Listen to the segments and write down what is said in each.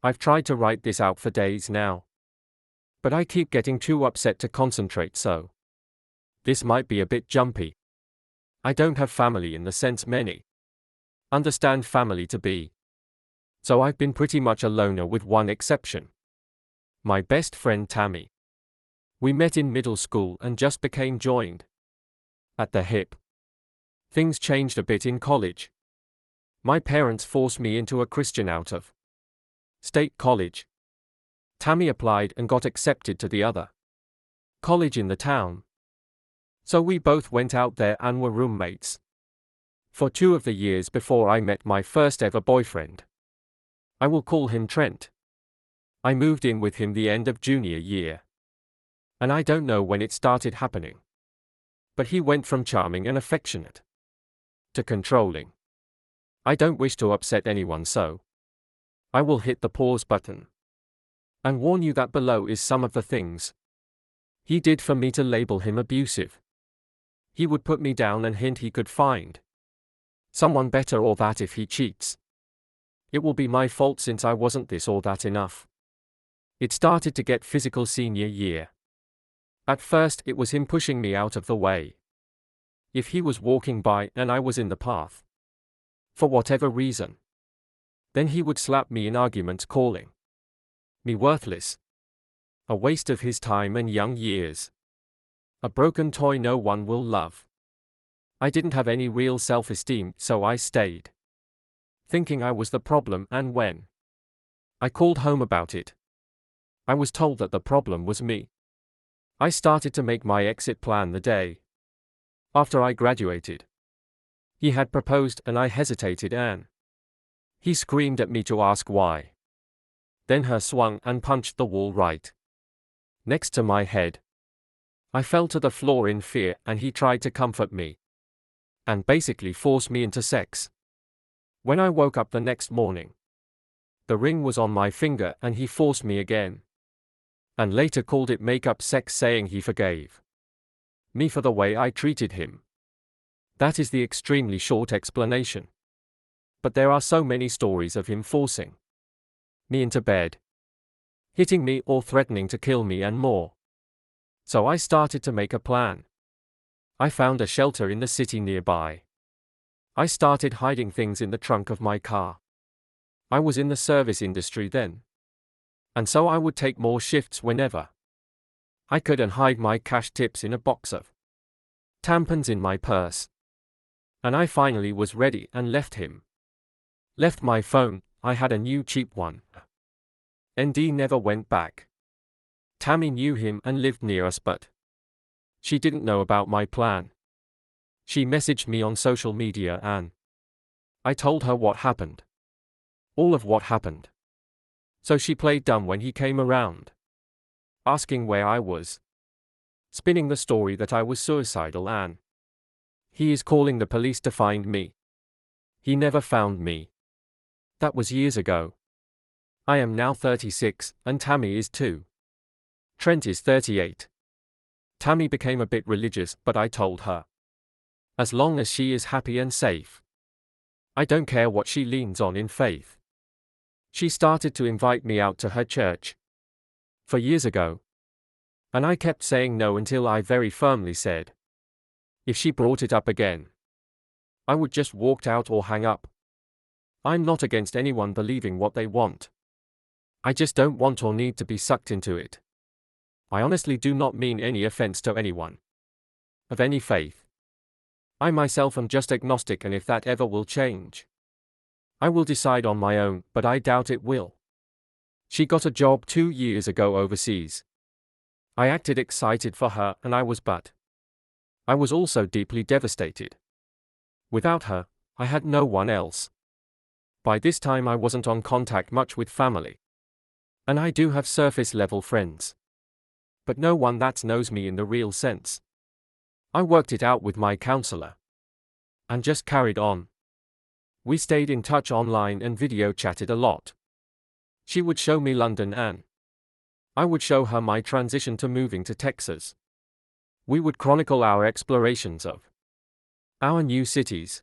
I've tried to write this out for days now. But I keep getting too upset to concentrate, so this might be a bit jumpy. I don't have family in the sense many understand family to be. So I've been pretty much a loner with one exception. My best friend Tammy. We met in middle school and just became joined at the hip. Things changed a bit in college. My parents forced me into a Christian out of state college. Tammy applied and got accepted to the other college in the town. So we both went out there and were roommates for 2 of the years before I met my first ever boyfriend. I will call him Trent. I moved in with him the end of junior year. And I don't know when it started happening. But he went from charming and affectionate to controlling. I don't wish to upset anyone, so I will hit the pause button and warn you that below is some of the things he did for me to label him abusive. He would put me down and hint he could find someone better, or that if he cheats, it will be my fault since I wasn't this or that enough. It started to get physical senior year. At first it was him pushing me out of the way. If he was walking by and I was in the path, for whatever reason, then he would slap me in arguments, calling me worthless, a waste of his time and young years, a broken toy no one will love. I didn't have any real self-esteem, so I stayed thinking I was the problem, and when I called home about it, I was told that the problem was me. I started to make my exit plan the day after I graduated. He had proposed and I hesitated, and he screamed at me to ask why. Then her swung and punched the wall right next to my head. I fell to the floor in fear and he tried to comfort me and basically force me into sex. When I woke up the next morning, the ring was on my finger and he forced me again, and later called it make-up sex, saying he forgave me for the way I treated him. That is the extremely short explanation. But there are so many stories of him forcing me into bed, hitting me or threatening to kill me, and more. So I started to make a plan. I found a shelter in the city nearby. I started hiding things in the trunk of my car. I was in the service industry then, and so I would take more shifts whenever I could and hide my cash tips in a box of tampons in my purse. And I finally was ready and left him. Left my phone. I had a new cheap one. ND never went back. Tammy knew him and lived near us, but she didn't know about my plan. She messaged me on social media and I told her what happened. All of what happened. So she played dumb when he came around, asking where I was, spinning the story that I was suicidal, and he is calling the police to find me. He never found me. That was years ago. I am now 36, and Tammy is 2. Trent is 38. Tammy became a bit religious, but I told her, as long as she is happy and safe, I don't care what she leans on in faith. She started to invite me out to her church for years ago, and I kept saying no until I very firmly said, if she brought it up again, I would just walk out or hang up. I'm not against anyone believing what they want. I just don't want or need to be sucked into it. I honestly do not mean any offense to anyone of any faith. I myself am just agnostic, and if that ever will change, I will decide on my own, but I doubt it will. She got a job 2 years ago overseas. I acted excited for her and I was also deeply devastated. Without her, I had no one else. By this time I wasn't on contact much with family. And I do have surface level friends, but no one that knows me in the real sense. I worked it out with my counselor and just carried on. We stayed in touch online and video chatted a lot. She would show me London and I would show her my transition to moving to Texas. We would chronicle our explorations of our new cities.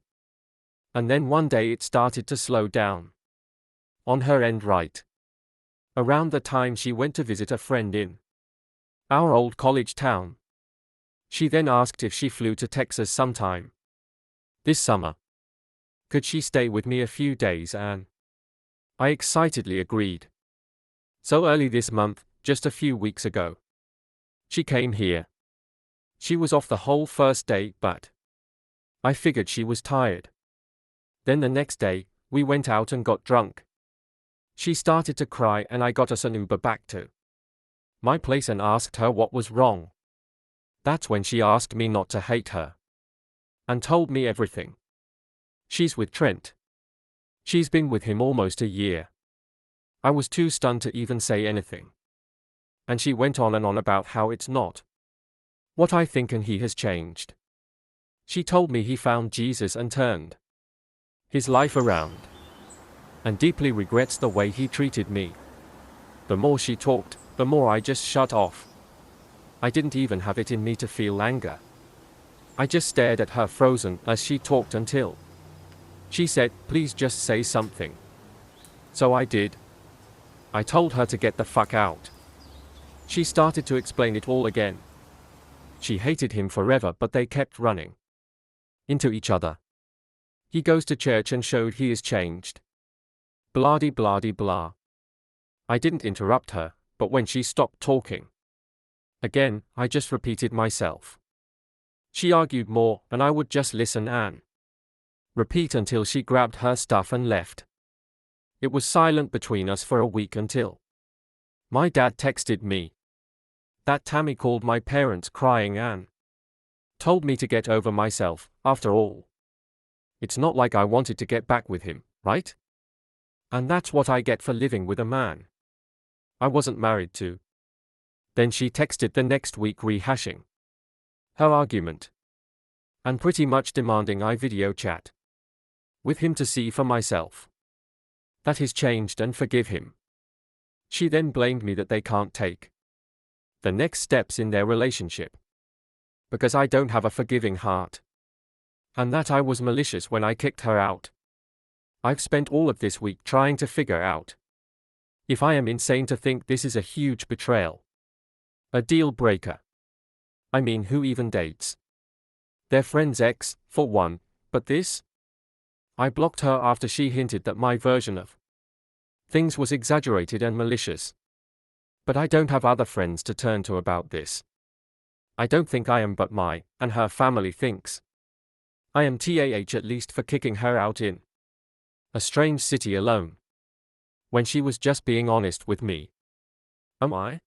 And then one day it started to slow down on her end, right around the time she went to visit a friend in our old college town. She then asked if she flew to Texas sometime this summer. Could she stay with me a few days, and I excitedly agreed. So early this month, just a few weeks ago, she came here. She was off the whole first day, but I figured she was tired. Then the next day, we went out and got drunk. She started to cry and I got us an Uber back to my place and asked her what was wrong. That's when she asked me not to hate her and told me everything. She's with Trent. She's been with him almost a year. I was too stunned to even say anything. And she went on and on about how it's not what I think and he has changed. She told me he found Jesus and turned his life around, and deeply regrets the way he treated me. The more she talked, the more I just shut off. I didn't even have it in me to feel anger. I just stared at her frozen as she talked until she said, "Please just say something." So I did. I told her to get the fuck out. She started to explain it all again. She hated him forever, but they kept running into each other. He goes to church and showed he is changed. Blah-de blah-de blah. I didn't interrupt her, but when she stopped talking again, I just repeated myself. She argued more, and I would just listen and repeat until she grabbed her stuff and left. It was silent between us for a week until my dad texted me that Tammy called my parents crying and told me to get over myself. After all, it's not like I wanted to get back with him, right? And that's what I get for living with a man I wasn't married to. Then she texted the next week rehashing her argument and pretty much demanding I video chat with him to see for myself that he's changed and forgive him. She then blamed me that they can't take the next steps in their relationship because I don't have a forgiving heart, and that I was malicious when I kicked her out. I've spent all of this week trying to figure out if I am insane to think this is a huge betrayal, a deal breaker. I mean, who even dates their friend's ex, for one, but this? I blocked her after she hinted that my version of things was exaggerated and malicious. But I don't have other friends to turn to about this. I don't think I am, but my and her family thinks I am, TAH, at least for kicking her out in a strange city alone when she was just being honest with me. Am I?